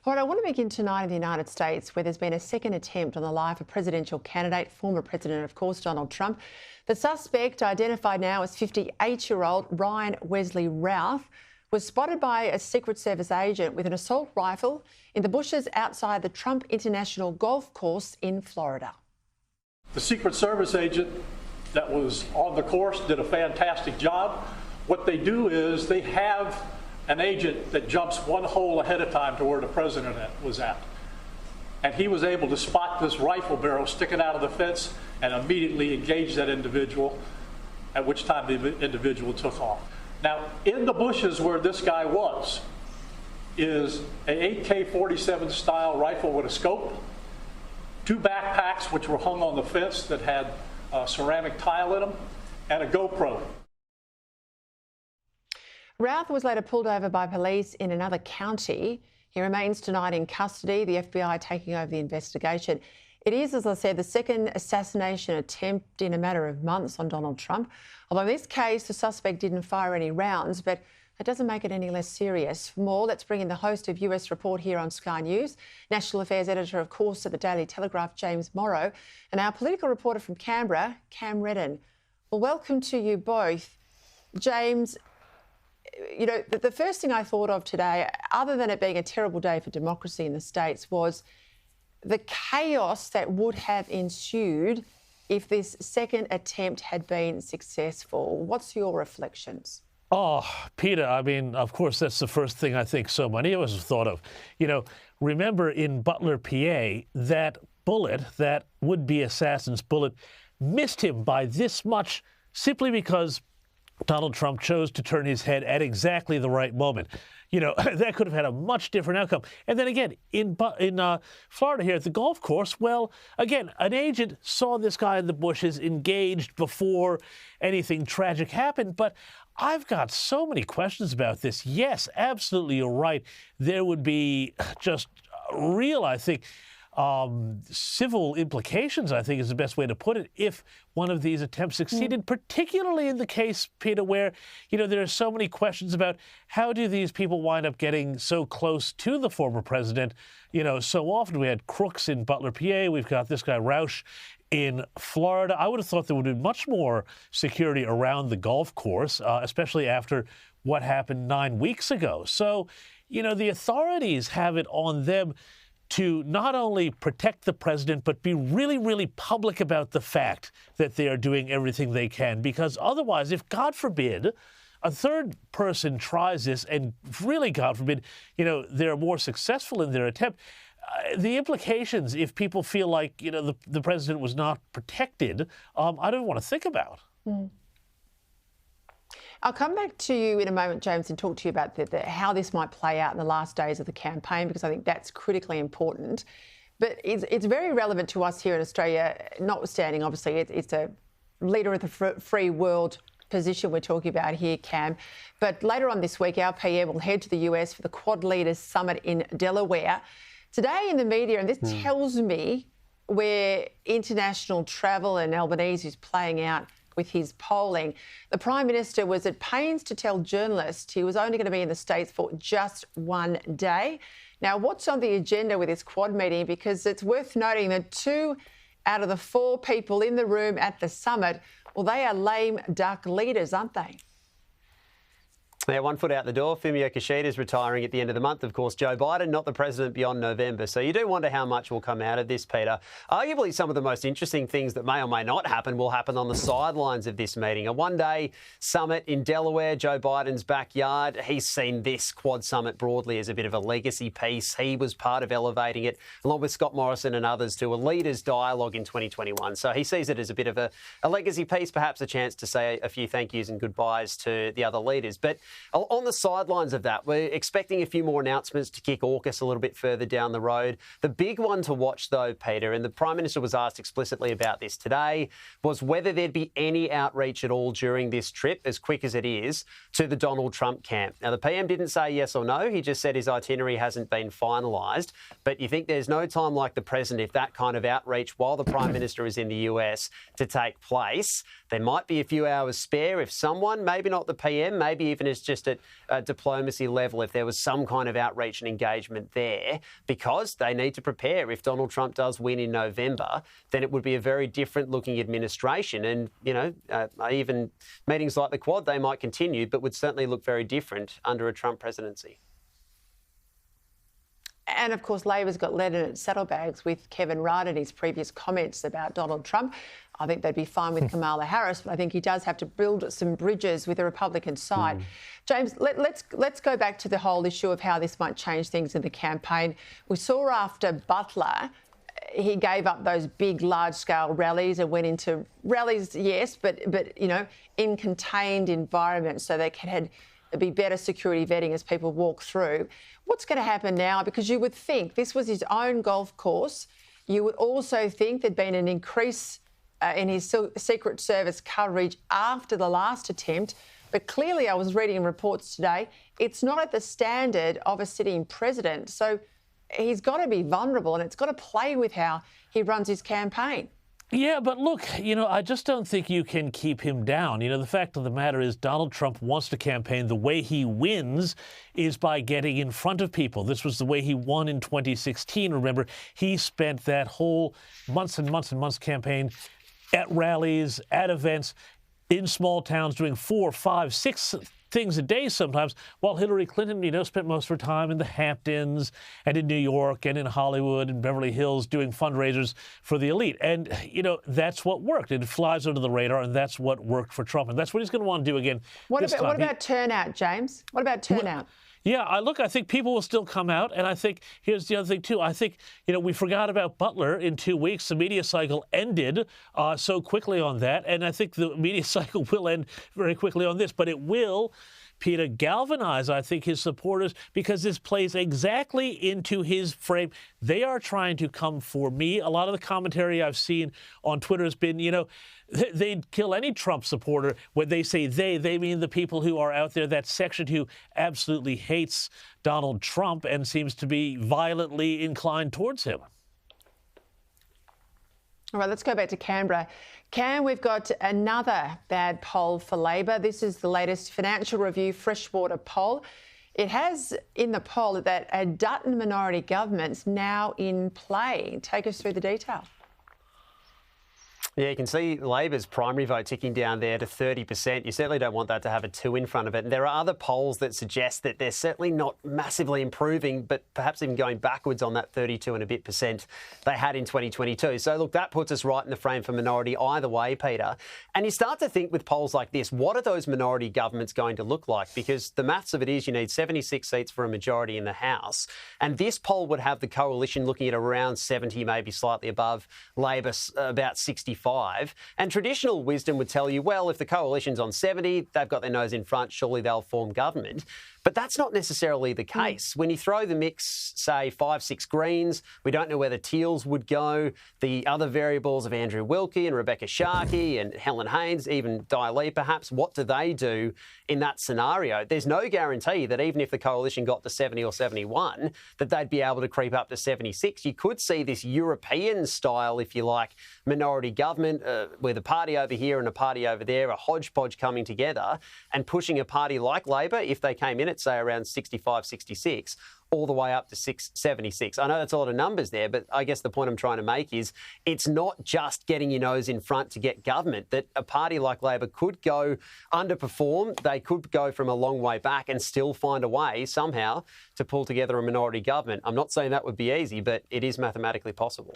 All right, I want to begin tonight in the United States, where there's been a second attempt on the life of presidential candidate, former President, of course, Donald Trump. The suspect, identified now as 58-year-old Ryan Wesley Routh, was spotted by a Secret Service agent with an assault rifle in the bushes outside the Trump International Golf Course in Florida. The Secret Service agent that was on the course did a fantastic job. What they do is they have an agent that jumps one hole ahead of time to where the president was at. And he was able to spot this rifle barrel sticking out of the fence and immediately engage that individual, at which time the individual took off. Now, in the bushes where this guy was is a AK-47 style rifle with a scope, 2 backpacks which were hung on the fence that had ceramic tile in them, and a GoPro. Routh was later pulled over by police in another county. He remains tonight in custody, the FBI taking over the investigation. It is, as I said, the second assassination attempt in a matter of months on Donald Trump. Although in this case, the suspect didn't fire any rounds, but that doesn't make it any less serious. For more, let's bring in the host of US Report here on Sky News, National Affairs Editor, of course, at the Daily Telegraph, James Morrow, and our political reporter from Canberra, Cam Redden. Well, welcome to you both. James, you know, the first thing I thought of today, other than it being a terrible day for democracy in the States, was the chaos that would have ensued if this second attempt had been successful. What's your reflections? Oh, Peter, I mean, of course, that's the first thing I think so many of us have thought of. You know, remember in Butler, PA, that bullet, that would-be assassin's bullet, missed him by this much simply because Donald Trump chose to turn his head at exactly the right moment. You know, that could have had a much different outcome. And then again, in Florida here at the golf course, well, again, an agent saw this guy in the bushes engaged before anything tragic happened. But I've got so many questions about this. Yes, absolutely, you're right. There would be just real, I think, civil implications, I think is the best way to put it, if one of these attempts succeeded, particularly in the case, Peter, where, you know, there are so many questions about how do these people wind up getting so close to the former president. You know, so often we had crooks in Butler, PA. We've got this guy Roush in Florida. I would have thought there would be much more security around the golf course, especially after what happened 9 weeks ago. So, you know, the authorities have it on them to not only protect the president, but be really, really public about the fact that they are doing everything they can. Because otherwise, if, God forbid, a third person tries this and really, God forbid, you know, they're more successful in their attempt, the implications, if people feel like, you know, the president was not protected, I don't want to think about. I'll come back to you in a moment, James, and talk to you about how this might play out in the last days of the campaign, because I think that's critically important. But it's very relevant to us here in Australia, notwithstanding, obviously, it's a leader of the free world position we're talking about here, Cam. But later on this week, our PM will head to the US for the Quad Leaders Summit in Delaware. Today in the media, and this tells me where international travel and Albanese is playing out with his polling. The Prime Minister was at pains to tell journalists he was only going to be in the States for just 1 day. Now, what's on the agenda with this Quad meeting? Because it's worth noting that 2 out of the 4 people in the room at the summit, well, they are lame duck leaders, aren't they? Yeah, 1 foot out the door. Fumio Kishida is retiring at the end of the month. Of course, Joe Biden, not the president beyond November. So you do wonder how much will come out of this, Peter. Arguably, some of the most interesting things that may or may not happen will happen on the sidelines of this meeting. A 1-day summit in Delaware, Joe Biden's backyard. He's seen this Quad summit broadly as a bit of a legacy piece. He was part of elevating it, along with Scott Morrison and others, to a leaders' dialogue in 2021. So he sees it as a bit of a legacy piece, perhaps a chance to say a few thank yous and goodbyes to the other leaders. But on the sidelines of that, we're expecting a few more announcements to kick AUKUS a little bit further down the road. The big one to watch, though, Peter, and the Prime Minister was asked explicitly about this today, was whether there'd be any outreach at all during this trip, as quick as it is, to the Donald Trump camp. Now, the PM didn't say yes or no. He just said his itinerary hasn't been finalised. But you think there's no time like the present if that kind of outreach while the Prime Minister is in the US to take place. There might be a few hours spare if someone, maybe not the PM, maybe even least just at diplomacy level, if there was some kind of outreach and engagement there, because they need to prepare. If Donald Trump does win in November, then it would be a very different looking administration. And, even meetings like the Quad, they might continue, but would certainly look very different under a Trump presidency. And of course, Labor's got lead in its saddlebags with Kevin Rudd and his previous comments about Donald Trump. I think they'd be fine with Kamala Harris, but I think he does have to build some bridges with the Republican side. James, let's go back to the whole issue of how this might change things in the campaign. We saw after Butler, he gave up those big, large-scale rallies and went into rallies, yes, but in contained environments so they could be better security vetting as people walk through. What's going to happen now? Because you would think this was his own golf course. You would also think there'd been an increase in his Secret Service coverage after the last attempt. But clearly, I was reading reports today, it's not at the standard of a sitting president. So he's got to be vulnerable, and it's got to play with how he runs his campaign. Yeah, but look, I just don't think you can keep him down. The fact of the matter is Donald Trump wants to campaign. The way he wins is by getting in front of people. This was the way he won in 2016. Remember, he spent that whole months and months and months campaign at rallies, at events, in small towns, doing 4, 5, 6 things a day sometimes, while Hillary Clinton, spent most of her time in the Hamptons and in New York and in Hollywood and Beverly Hills doing fundraisers for the elite. And, that's what worked. It flies under the radar, and that's what worked for Trump. And that's what he's going to want to do again this time. What about turnout, James? What about turnout? Yeah, I think people will still come out. And I think here's the other thing, too. I think, we forgot about Butler in 2 weeks. The media cycle ended so quickly on that. And I think the media cycle will end very quickly on this. But it will, Peta, galvanize, I think, his supporters, because this plays exactly into his frame. They are trying to come for me. A lot of the commentary I've seen on Twitter has been, they'd kill any Trump supporter. When they say they mean the people who are out there, that section who absolutely hates Donald Trump and seems to be violently inclined towards him. All right, let's go back to Canberra. Cam, we've got another bad poll for Labor. This is the latest Financial Review Freshwater poll. It has in the poll that a Dutton minority government's now in play. Take us through the detail. Yeah, you can see Labor's primary vote ticking down there to 30%. You certainly don't want that to have a 2 in front of it. And there are other polls that suggest that they're certainly not massively improving, but perhaps even going backwards on that 32 and a bit % they had in 2022. So, look, that puts us right in the frame for minority either way, Peter. And you start to think with polls like this, what are those minority governments going to look like? Because the maths of it is you need 76 seats for a majority in the House. And this poll would have the coalition looking at around 70, maybe slightly above, Labor about 65. And traditional wisdom would tell you, well, if the coalition's on 70, they've got their nose in front, surely they'll form government. But that's not necessarily the case. When you throw the mix, say, 5, 6 Greens, we don't know where the Teals would go. The other variables of Andrew Wilkie and Rebecca Sharkey and Helen Haines, even Di Lee perhaps, what do they do in that scenario? There's no guarantee that even if the coalition got to 70 or 71, that they'd be able to creep up to 76. You could see this European style, if you like, minority government with a party over here and a party over there, a hodgepodge coming together and pushing a party like Labor, if they came in at, say, around 65, 66, all the way up to 76. I know that's a lot of numbers there, but I guess the point I'm trying to make is it's not just getting your nose in front to get government, that a party like Labor could go underperform. They could go from a long way back and still find a way somehow to pull together a minority government. I'm not saying that would be easy, but it is mathematically possible.